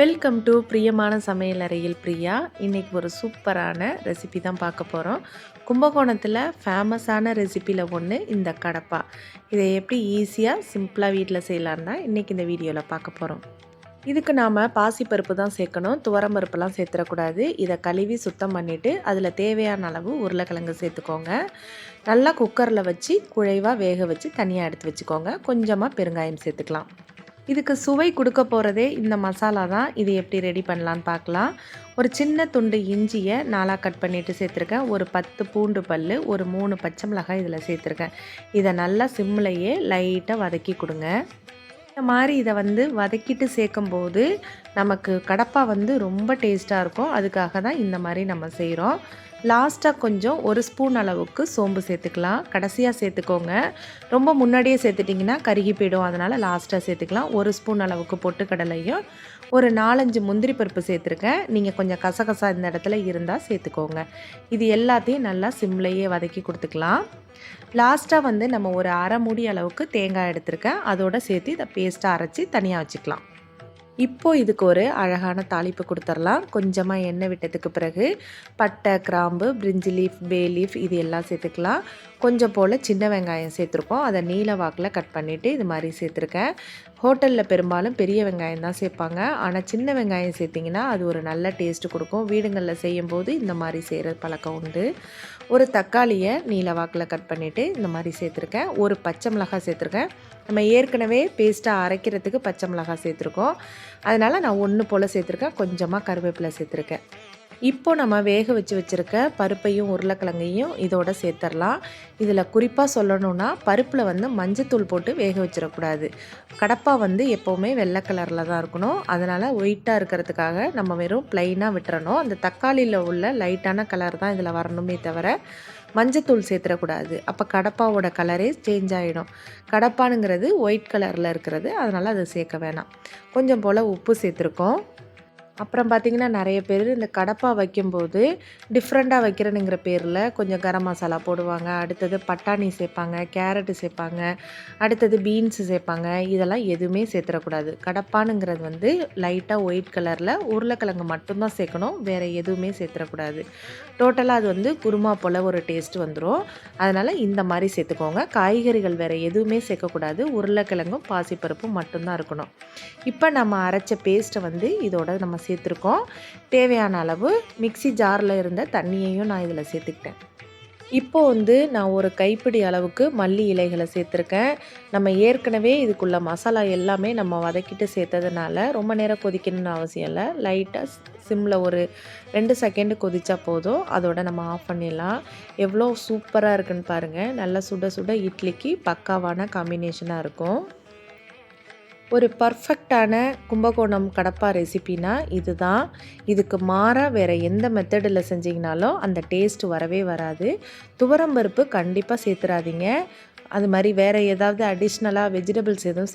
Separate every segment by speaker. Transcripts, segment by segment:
Speaker 1: Welcome to பிரியமான சமையலறையில் பிரியா. இன்றைக்கி ஒரு சூப்பரான ரெசிபி தான் பார்க்க போகிறோம். கும்பகோணத்தில் ஃபேமஸான ரெசிப்பியில் ஒன்று இந்த கடப்பா. இதை எப்படி ஈஸியாக சிம்பிளாக வீட்டில் செய்யலான்னு தான் இன்றைக்கி இந்த வீடியோவில் பார்க்க போகிறோம். இதுக்கு நாம் பாசிப்பருப்பு தான் சேர்க்கணும், துவரம்பருப்புலாம் சேர்த்துடக்கூடாது. இதை கழுவி சுத்தம் பண்ணிவிட்டு அதில் தேவையான அளவு உருளைக்கிழங்கு சேர்த்துக்கோங்க. நல்லா குக்கரில் வச்சு குழைவாக வேக வச்சு தனியாக எடுத்து வச்சுக்கோங்க. கொஞ்சமாக பெருங்காயம் சேர்த்துக்கலாம். இதுக்கு சுவை கொடுக்க போகிறதே இந்த மசாலா தான். இது எப்படி ரெடி பண்ணலான்னு பார்க்கலாம். ஒரு சின்ன துண்டு இஞ்சியை நாலாக கட் பண்ணிவிட்டு சேர்த்துருக்கேன். ஒரு 10 பூண்டு பல், ஒரு 3 பச்சை மிளகாய் இதில் சேர்த்துருக்கேன். இதை நல்லா சிம்லையே லைட்டாக வதக்கி கொடுங்க. இந்த மாதிரி இதை வதக்கிட்டு சேர்க்கும்போது நமக்கு கடப்பா ரொம்ப டேஸ்ட்டாக இருக்கும். அதுக்காக தான் இந்த மாதிரி நம்ம செய்கிறோம். லாஸ்ட்டாக கொஞ்சம் ஒரு ஸ்பூன் அளவுக்கு சோம்பு சேர்த்துக்கலாம். கடைசியாக சேர்த்துக்கோங்க. ரொம்ப முன்னாடியே சேர்த்துட்டிங்கன்னா கருகி போயிடும். அதனால் லாஸ்ட்டாக சேர்த்துக்கலாம். ஒரு ஸ்பூன் அளவுக்கு பொட்டுக்கடலையும் ஒரு 4-5 முந்திரி பருப்பு சேர்த்துருக்கேன். நீங்கள் கொஞ்சம் கசகசா இந்த இடத்துல இருந்தால் சேர்த்துக்கோங்க. இது எல்லாத்தையும் நல்லா சிம்லையே வதக்கி கொடுத்துக்கலாம். லாஸ்ட்டாக நம்ம ஒரு அரை மூடி அளவுக்கு தேங்காய் எடுத்திருக்கேன். அதோடு சேர்த்து இதை பேஸ்ட்டாக அரைச்சி தனியாக வச்சுக்கலாம். இப்போது இதுக்கு ஒரு அழகான தாளிப்பு கொடுத்துடலாம். கொஞ்சமாக எண்ணெய் விட்டதுக்கு பிறகு பட்டை, கிராம்பு, பிரிஞ்சி லீஃப், பே லீஃப் இது எல்லாம் சேர்த்துக்கலாம். கொஞ்சம் போல் சின்ன வெங்காயம் சேர்த்துருக்கோம். அதை நீல வாக்கில் கட் பண்ணிவிட்டு இது மாதிரி சேர்த்துருக்கேன். ஹோட்டலில் பெரும்பாலும் பெரிய வெங்காயம் தான் சேர்ப்பாங்க. ஆனால் சின்ன வெங்காயம் சேர்த்திங்கன்னா அது ஒரு நல்ல டேஸ்ட்டு கொடுக்கும். வீடுங்களில் செய்யும்போது இந்த மாதிரி செய்கிற பழக்கம் உண்டு. ஒரு தக்காளியை நீல வாக்கில் கட் பண்ணிவிட்டு இந்த மாதிரி சேர்த்துருக்கேன். ஒரு பச்சை மிளகாய் சேர்த்துருக்கேன். நம்ம ஏற்கனவே பேஸ்ட்டாக அரைக்கிறதுக்கு பச்சை மிளகாய் சேர்த்துருக்கோம். அதனால் நான் 1 போல் சேர்த்துருக்கேன். கொஞ்சமாக கருவேப்பிலை சேர்த்துருக்கேன். இப்போது நம்ம வேக வச்சுருக்க பருப்பையும் உருளைக்கிழங்கையும் இதோட சேர்த்துடலாம். இதில் குறிப்பாக சொல்லணுன்னா பருப்பில் மஞ்சத்தூள் போட்டு வேக வச்சிடக்கூடாது. கடப்பா எப்போவுமே வெள்ளை கலரில் தான் இருக்கணும். அதனால் ஒயிட்டாக இருக்கிறதுக்காக நம்ம வெறும் ப்ளைனாக விட்டுறணும். அந்த தக்காளியில் உள்ள லைட்டான கலர் தான் இதில் வரணுமே தவிர மஞ்சத்தூள் சேர்த்துடக்கூடாது. அப்போ கடப்பாவோட கலரே சேஞ்ச் ஆகிடும். கடப்பானுங்கிறது ஒயிட் கலரில் இருக்கிறது, அதனால் அதை சேர்க்க வேணாம். கொஞ்சம் போல் உப்பு சேர்த்துருக்கோம். அப்புறம் பார்த்திங்கன்னா நிறைய பேர் இந்த கடப்பா வைக்கும்போது டிஃப்ரெண்ட்டாக வைக்கிறேனுங்கிற பேரில் கொஞ்சம் கரம் மசாலா போடுவாங்க. அடுத்தது பட்டாணி சேர்ப்பாங்க, கேரட்டு சேர்ப்பாங்க, அடுத்தது பீன்ஸு சேர்ப்பாங்க. இதெல்லாம் எதுவுமே சேர்த்துடக்கூடாது. கடப்பானுங்கிறது லைட்டாக ஒயிட் கலரில் உருளைக்கிழங்கு மட்டும்தான் சேர்க்கணும். வேறு எதுவுமே சேர்த்துடக்கூடாது. டோட்டலாக அது குருமா போல் ஒரு டேஸ்ட் வந்துடும். அதனால் இந்த மாதிரி சேர்த்துக்கோங்க. காய்கறிகள் வேறு எதுவுமே சேர்க்கக்கூடாது. உருளைக்கிழங்கும் பாசிப்பருப்பும் மட்டும்தான் இருக்கணும். இப்போ நம்ம அரைச்ச பேஸ்ட்டை இதோட நம்ம சேர்த்துருக்கோம். தேவையான அளவு மிக்ஸி ஜாரில் இருந்த தண்ணியையும் நான் இதில் சேர்த்துக்கிட்டேன். இப்போது நான் ஒரு கைப்பிடி அளவுக்கு மல்லி இலைகளை சேர்த்துருக்கேன். நம்ம ஏற்கனவே இதுக்குள்ள மசாலா எல்லாமே நம்ம வதக்கிட்டு சேர்த்ததுனால ரொம்ப நேரம் கொதிக்கணும்னு அவசியம் இல்லை. லைட்டாக சிம்மில் ஒரு 2 செகண்டு கொதிச்சா போதும். அதோட நம்ம ஆஃப் பண்ணிடலாம். எவ்வளோ சூப்பராக இருக்குன்னு பாருங்கள். நல்லா சுட சுட இட்லிக்கு பக்காவான காம்பினேஷனாக இருக்கும். ஒரு பர்ஃபெக்டான கும்பகோணம் கடப்பா ரெசிபினா இதுதான். இதுக்கு மாறாக வேறு எந்த மெத்தடில் செஞ்சிங்கனாலும் அந்த டேஸ்ட் வரவே வராது. துவரம்பருப்பு கண்டிப்பாக சேர்த்துறாதீங்க. அது மாதிரி வேறு ஏதாவது அடிஷ்னலாக வெஜிடபிள்ஸ் எதுவும்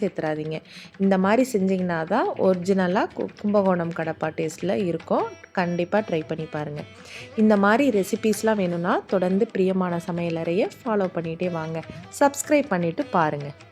Speaker 1: சேர்த்துறாதீங்க. இந்த மாதிரி செஞ்சிங்கன்னா தான் ஒரிஜினலாக கும்பகோணம் கடப்பா டேஸ்ட்டில் இருக்கும். கண்டிப்பாக ட்ரை பண்ணி பாருங்கள். இந்த மாதிரி ரெசிபீஸ்லாம் வேணும்னா தொடர்ந்து பிரியமான சமையலறையை ஃபாலோ பண்ணிகிட்டே வாங்க. சப்ஸ்கிரைப் பண்ணிவிட்டு பாருங்கள்.